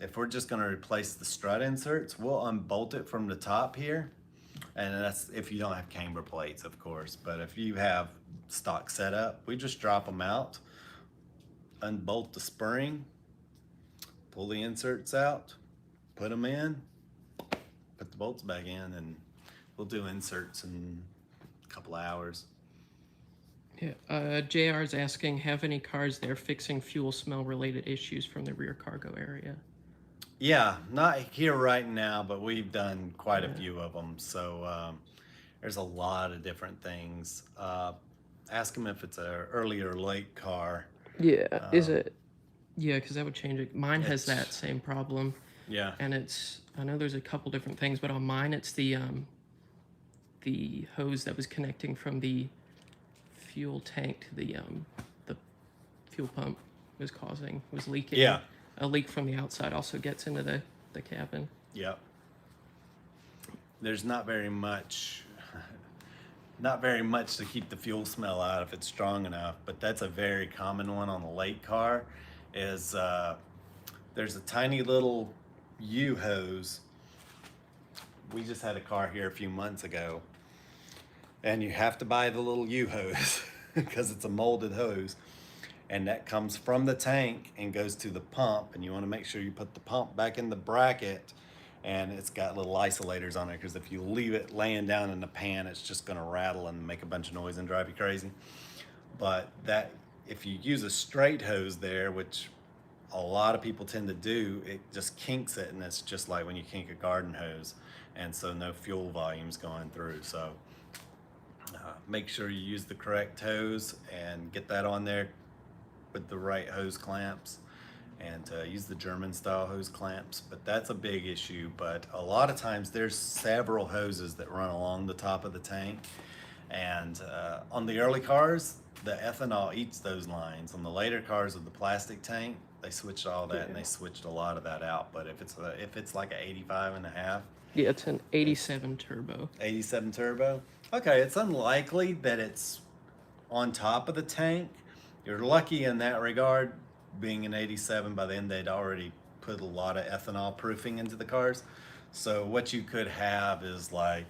if we're just going to replace the strut inserts, we'll unbolt it from the top here. And that's if you don't have camber plates, of course. But if you have stock setup, we just drop them out, unbolt the spring, pull the inserts out, put them in, put the bolts back in, and we'll do inserts in a couple of hours. Yeah, JR is asking, have any cars there fixing fuel smell related issues from the rear cargo area? Yeah, not here right now, but we've done quite a few of them. So there's a lot of different things. Ask them if it's an early or late car. Yeah, is it? Yeah, because that would change it. Mine has that same problem. Yeah. And it's, I know there's a couple different things, but on mine it's the hose that was connecting from the fuel tank to the fuel pump was leaking. Yeah. A leak from the outside also gets into the cabin. Yep. There's not very much to keep the fuel smell out if it's strong enough, but that's a very common one on the late car is there's a tiny little U hose. We just had a car here a few months ago, and you have to buy the little U hose because it's a molded hose, and that comes from the tank and goes to the pump, and you want to make sure you put the pump back in the bracket, and it's got little isolators on it because if you leave it laying down in the pan, it's just going to rattle and make a bunch of noise and drive you crazy. But that if you use a straight hose there, which a lot of people tend to do, it just kinks it, and it's just like when you kink a garden hose, and so no fuel volume's going through. So make sure you use the correct hose and get that on there with the right hose clamps, and use the German style hose clamps. But that's a big issue. But a lot of times there's several hoses that run along the top of the tank, and on the early cars the ethanol eats those lines. On the later cars with the plastic tank, they switched all that, and they switched a lot of that out. But if it's like a 85 and a half, Yeah, it's an 87 turbo. 87 turbo, okay, it's unlikely that it's on top of the tank. You're lucky in that regard, being an 87. By then they'd already put a lot of ethanol proofing into the cars. So what you could have is, like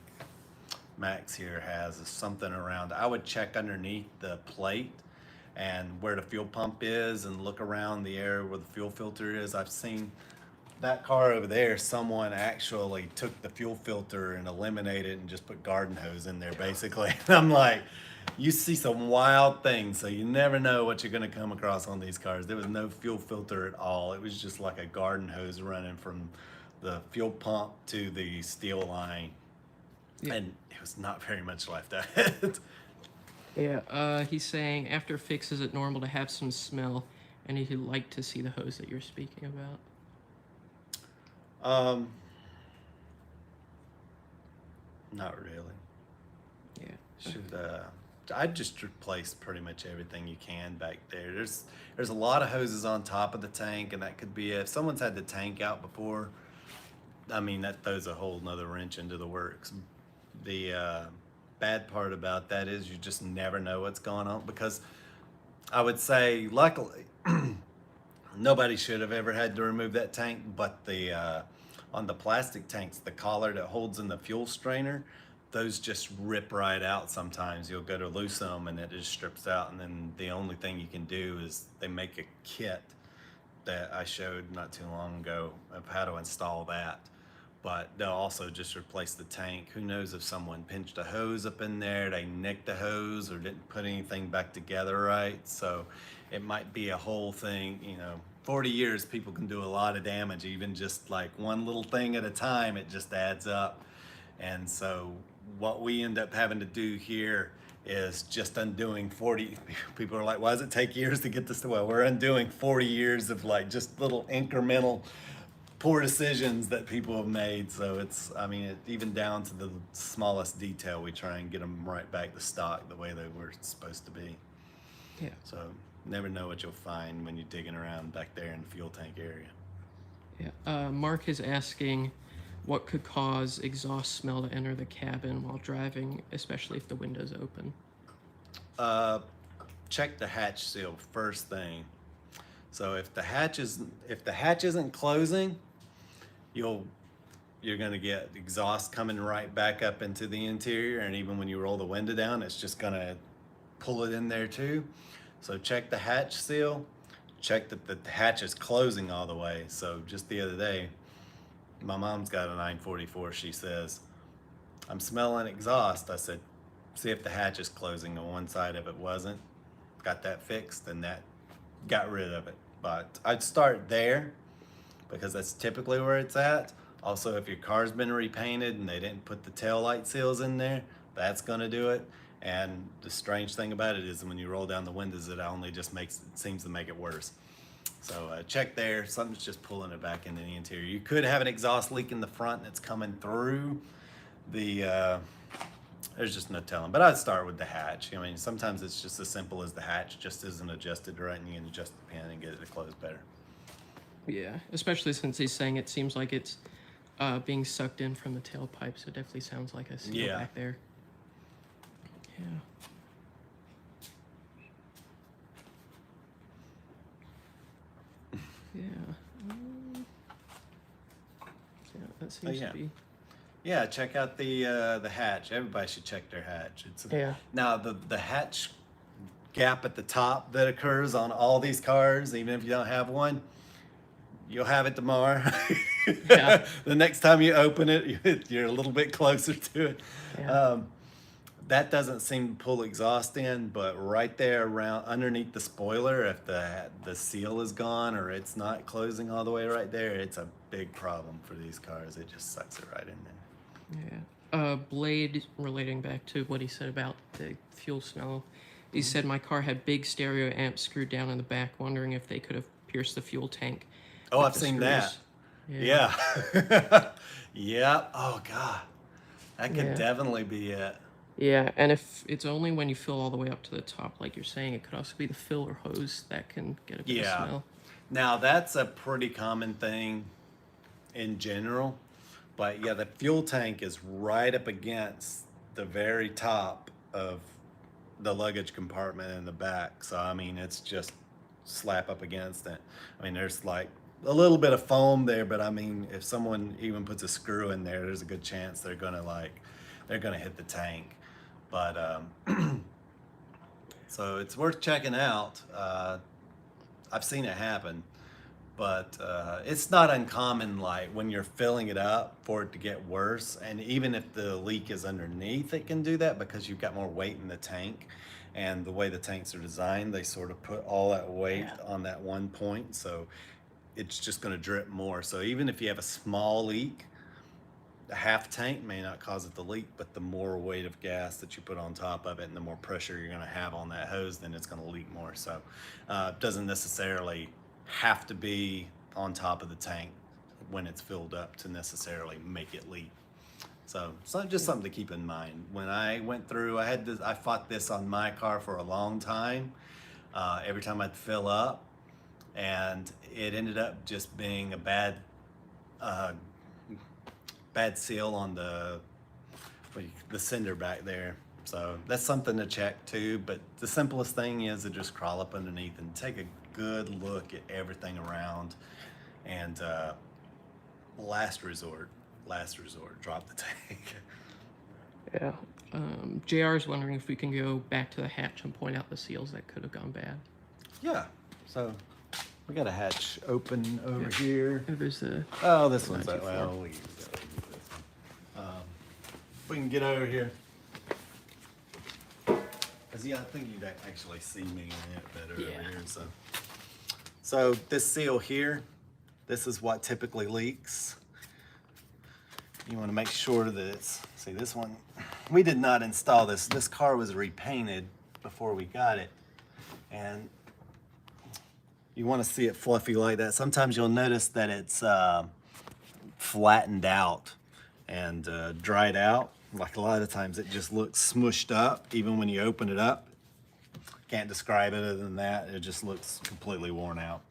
Max here has, is something around, I would check underneath the plate and where the fuel pump is, and look around the area where the fuel filter is. I've seen that car over there, someone actually took the fuel filter and eliminated it and just put garden hose in there, basically. I'm like, you see some wild things, so you never know what you're going to come across on these cars. There was no fuel filter at all. It was just like a garden hose running from the fuel pump to the steel line. Yeah. And it was not very much left of it. Yeah, he's saying after fix, is it normal to have some smell, and he'd like to see the hose that you're speaking about. Not really. Yeah. Should I'd just replace pretty much everything you can back there. There's a lot of hoses on top of the tank, and that could be, if someone's had the tank out before, I mean, that throws a whole nother wrench into the works. The bad part about that is you just never know what's going on, because I would say, luckily, nobody should have ever had to remove that tank, but the on the plastic tanks, the collar that holds in the fuel strainer, those just rip right out sometimes. You'll go to loosen them and it just strips out, and then the only thing you can do is they make a kit that I showed not too long ago of how to install that. But they'll also just replace the tank. Who knows if someone pinched a hose up in there, they nicked the hose, or didn't put anything back together right. So it might be a whole thing, 40 years, people can do a lot of damage, even just like one little thing at a time. It just adds up. And so what we end up having to do here is just undoing 40, people are like, why does it take years to get this? Well, we're undoing 40 years of like just little incremental poor decisions that people have made. So it's, even down to the smallest detail, we try and get them right back to stock the way they were supposed to be. Yeah. So never know what you'll find when you're digging around back there in the fuel tank area. Yeah. Mark is asking, what could cause exhaust smell to enter the cabin while driving, especially if the window's open? Check the hatch seal first thing. So if the hatch isn't closing, you're going to get exhaust coming right back up into the interior, and even when you roll the window down, it's just going to pull it in there too. So check the hatch seal, check that the hatch is closing all the way. So just the other day, my mom's got a 944. She says, I'm smelling exhaust. I said, see if the hatch is closing. On one side of it wasn't. Got that fixed, and that got rid of it. But I'd start there, because that's typically where it's at. Also, if your car's been repainted and they didn't put the tail light seals in there, that's going to do it. And the strange thing about it is when you roll down the windows, it only just seems to make it worse. So check there. Something's just pulling it back into the interior. You could have an exhaust leak in the front that's coming through the, there's just no telling. But I'd start with the hatch. Sometimes it's just as simple as the hatch just isn't adjusted right, and you can adjust the pin and get it to close better. Yeah, especially since he's saying it seems like it's being sucked in from the tailpipe, so it definitely sounds like a seal back there. Yeah. Yeah. Yeah, that seems to be. Yeah, check out the hatch. Everybody should check their hatch. Now the hatch gap at the top that occurs on all these cars, even if you don't have one, you'll have it tomorrow. Yeah. The next time you open it, you're a little bit closer to it. Yeah. that doesn't seem to pull exhaust in, but right there around underneath the spoiler, if the seal is gone or it's not closing all the way right there, it's a big problem for these cars. It just sucks it right in there. Yeah. Blade, relating back to what he said about the fuel smell, he Mm-hmm. said my car had big stereo amps screwed down in the back, wondering if they could have pierced the fuel tank Oh, with I've the seen that. screws. Yeah. Yeah. Yeah. Oh God, that could Yeah. definitely be it. Yeah, and if it's only when you fill all the way up to the top, like you're saying, it could also be the filler hose that can get a bit of Yeah. smell. Now that's a pretty common thing in general, but yeah, the fuel tank is right up against the very top of the luggage compartment in the back. So I mean, it's just slap up against it. I mean, there's like a little bit of foam there, but I mean, if someone even puts a screw in there, there's a good chance they're gonna hit the tank. But so it's worth checking out. I've seen it happen, but it's not uncommon, like when you're filling it up, for it to get worse. And even if the leak is underneath, it can do that because you've got more weight in the tank. And the way the tanks are designed, they sort of put all that weight on that one point, so it's just going to drip more. So even if you have a small leak, a half tank may not cause it to leak, but the more weight of gas that you put on top of it and the more pressure you're going to have on that hose, then it's going to leak more. So it doesn't necessarily have to be on top of the tank when it's filled up to necessarily make it leak. So it's not just something to keep in mind. When I went through, I fought this on my car for a long time. Every time I'd fill up, and it ended up just being a bad seal on the cinder back there. So that's something to check too. But the simplest thing is to just crawl up underneath and take a good look at everything around. And last resort, drop the tank. Yeah. JR is wondering if we can go back to the hatch and point out the seals that could have gone bad. Yeah. So we got a hatch open over here. There's the. Oh, this one's that 94. well. We can get over here. Cause yeah, I think you'd actually see me in it better over here. So this seal here, this is what typically leaks. You want to make sure that it's, see this one, we did not install this. This car was repainted before we got it. And you want to see it fluffy like that. Sometimes you'll notice that it's flattened out and dried out. Like a lot of times it just looks smushed up, even when you open it up. Can't describe it other than that. It just looks completely worn out.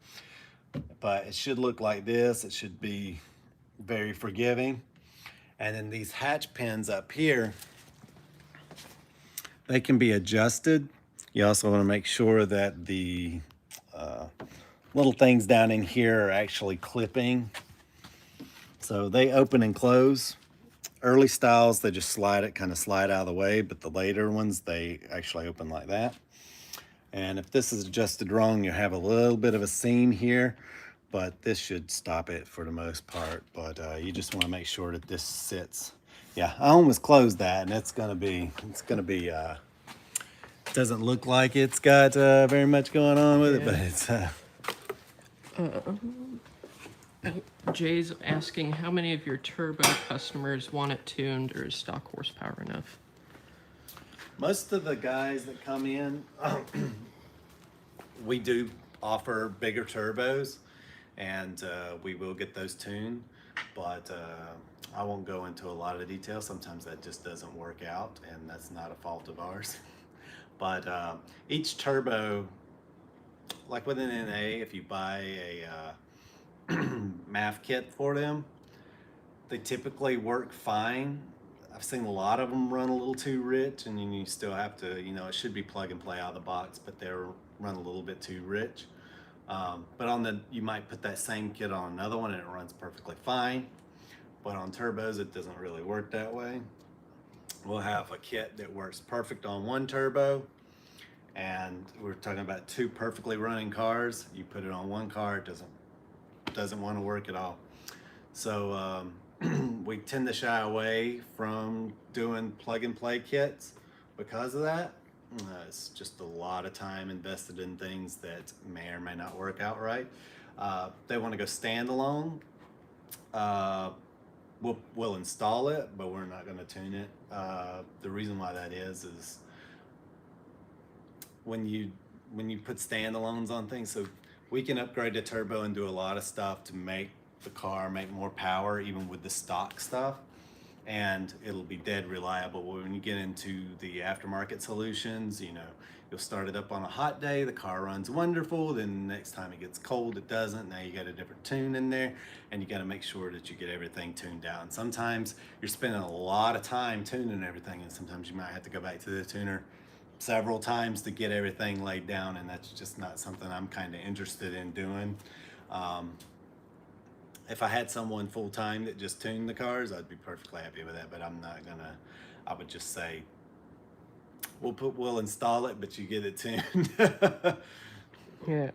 But it should look like this. It should be very forgiving. And then these hatch pins up here, they can be adjusted. You also want to make sure that the little things down in here are actually clipping. So they open and close. Early styles, they just kind of slide out of the way, but the later ones, they actually open like that. And if this is adjusted wrong, you have a little bit of a seam here, but this should stop it for the most part. But you just want to make sure that this sits. Yeah, I almost closed that, and it's gonna be, it doesn't look like it's got very much going on with it, but it's. Jay's asking how many of your turbo customers want it tuned, or is stock horsepower enough? Most of the guys that come in, we do offer bigger turbos, and we will get those tuned, but I won't go into a lot of the details. Sometimes that just doesn't work out, and that's not a fault of ours. But each turbo, like with an NA, if you buy a MAF kit for them, they typically work fine. I've seen a lot of them run a little too rich, and then you still have to, it should be plug and play out of the box, but they'll run a little bit too rich. But you might put that same kit on another one and it runs perfectly fine. But on turbos, it doesn't really work that way. We'll have a kit that works perfect on one turbo, and we're talking about two perfectly running cars. You put it on one car, it doesn't want to work at all. So we tend to shy away from doing plug and play kits, because of that. It's just a lot of time invested in things that may or may not work out right. They want to go standalone. We'll install it, but we're not going to tune it. The reason why that is when you put standalones on things, so we can upgrade the turbo and do a lot of stuff to make the car make more power, even with the stock stuff, and it'll be dead reliable. When you get into the aftermarket solutions, you know, you'll start it up on a hot day, the car runs wonderful, then the next time it gets cold it doesn't. Now you got a different tune in there, and you got to make sure that you get everything tuned down. Sometimes you're spending a lot of time tuning everything, and sometimes you might have to go back to the tuner several times to get everything laid down, and that's just not something I'm kind of interested in doing. If I had someone full-time that just tuned the cars, I'd be perfectly happy with that, but I'm not gonna. I would just say, we'll install it, but you get it tuned. Yeah.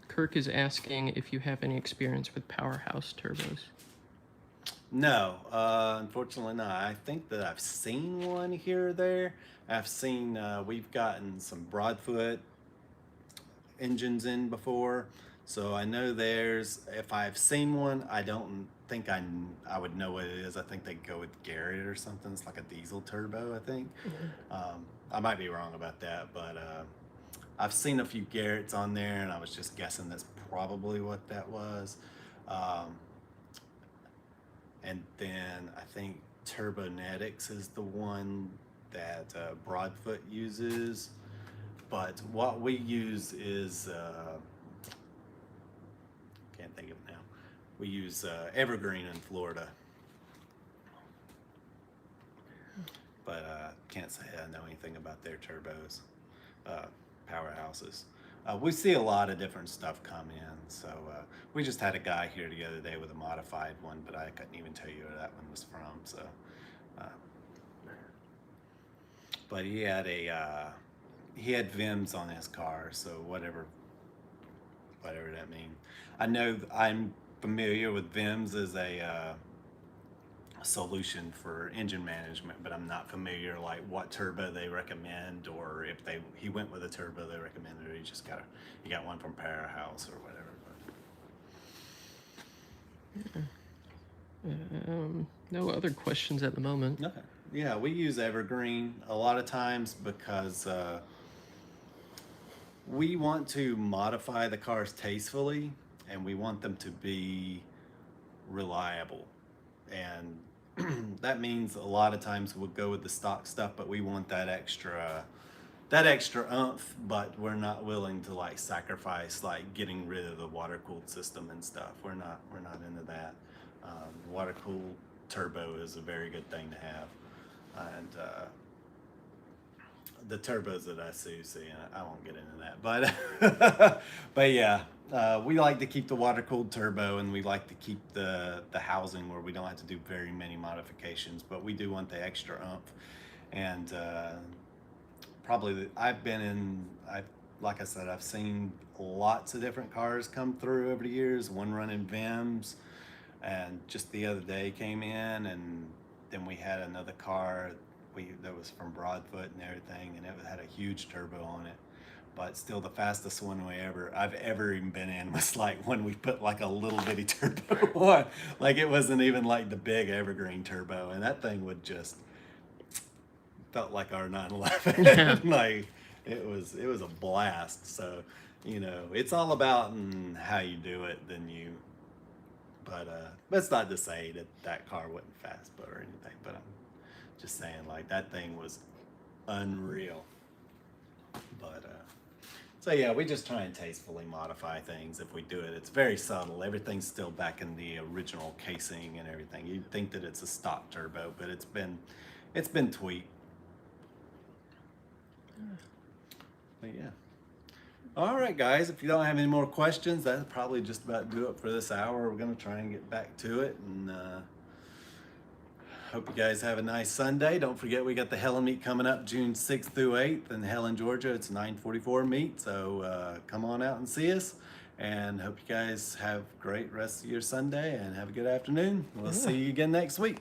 Kirk is asking if you have any experience with powerhouse turbos. No, unfortunately not. I think that I've seen one here or there. I've seen, we've gotten some Broadfoot engines in before. So I know if I've seen one, I don't think I would know what it is. I think they go with Garrett or something. It's like a diesel turbo, I think. I might be wrong about that, but I've seen a few Garretts on there, and I was just guessing that's probably what that was. And then I think Turbonetics is the one that Broadfoot uses. But what we use is, can't think of it now. We use Evergreen in Florida. But can't say I know anything about their turbos, powerhouses. We see a lot of different stuff come in, so we just had a guy here the other day with a modified one, but I couldn't even tell you where that one was from. So, but he had VIMs on his car, so whatever that means. I know I'm familiar with VIMs as a solution for engine management, but I'm not familiar like what turbo they recommend, or if he went with a turbo they recommended, or he got one from Powerhouse or whatever. No other questions at the moment. Okay. Yeah, we use Evergreen a lot of times because we want to modify the cars tastefully, and we want them to be reliable, and that means a lot of times we'll go with the stock stuff, but we want that extra oomph, but we're not willing to like sacrifice like getting rid of the water-cooled system and stuff. We're not into that. Water-cooled turbo is a very good thing to have, and the turbos that I see, and I won't get into that, but but yeah, we like to keep the water-cooled turbo, and we like to keep the housing where we don't have to do very many modifications, but we do want the extra oomph. And like I said, I've seen lots of different cars come through over the years, one running VIMs, and just the other day came in, and then we had another car that was from Broadfoot and everything, and it had a huge turbo on it. But still, the fastest one I've ever even been in was like when we put like a little bitty turbo on. Like it wasn't even like the big Evergreen turbo, and that thing would just felt like our 911. Yeah. Like it was a blast. So, you know, it's all about how you do it but it's not to say that car wasn't fast or anything, but I'm just saying like that thing was unreal. But so yeah, we just try and tastefully modify things. If we do it, it's very subtle. Everything's still back in the original casing and everything. You'd think that it's a stock turbo, but it's been tweaked. But yeah. All right, guys, if you don't have any more questions, that'll probably just about do it for this hour. We're going to try and get back to it, and hope you guys have a nice Sunday. Don't forget, we got the Helen meet coming up June 6th through 8th in Helen, Georgia. It's 9:44 meet, so come on out and see us, and hope you guys have a great rest of your Sunday and have a good afternoon. We'll see you again next week.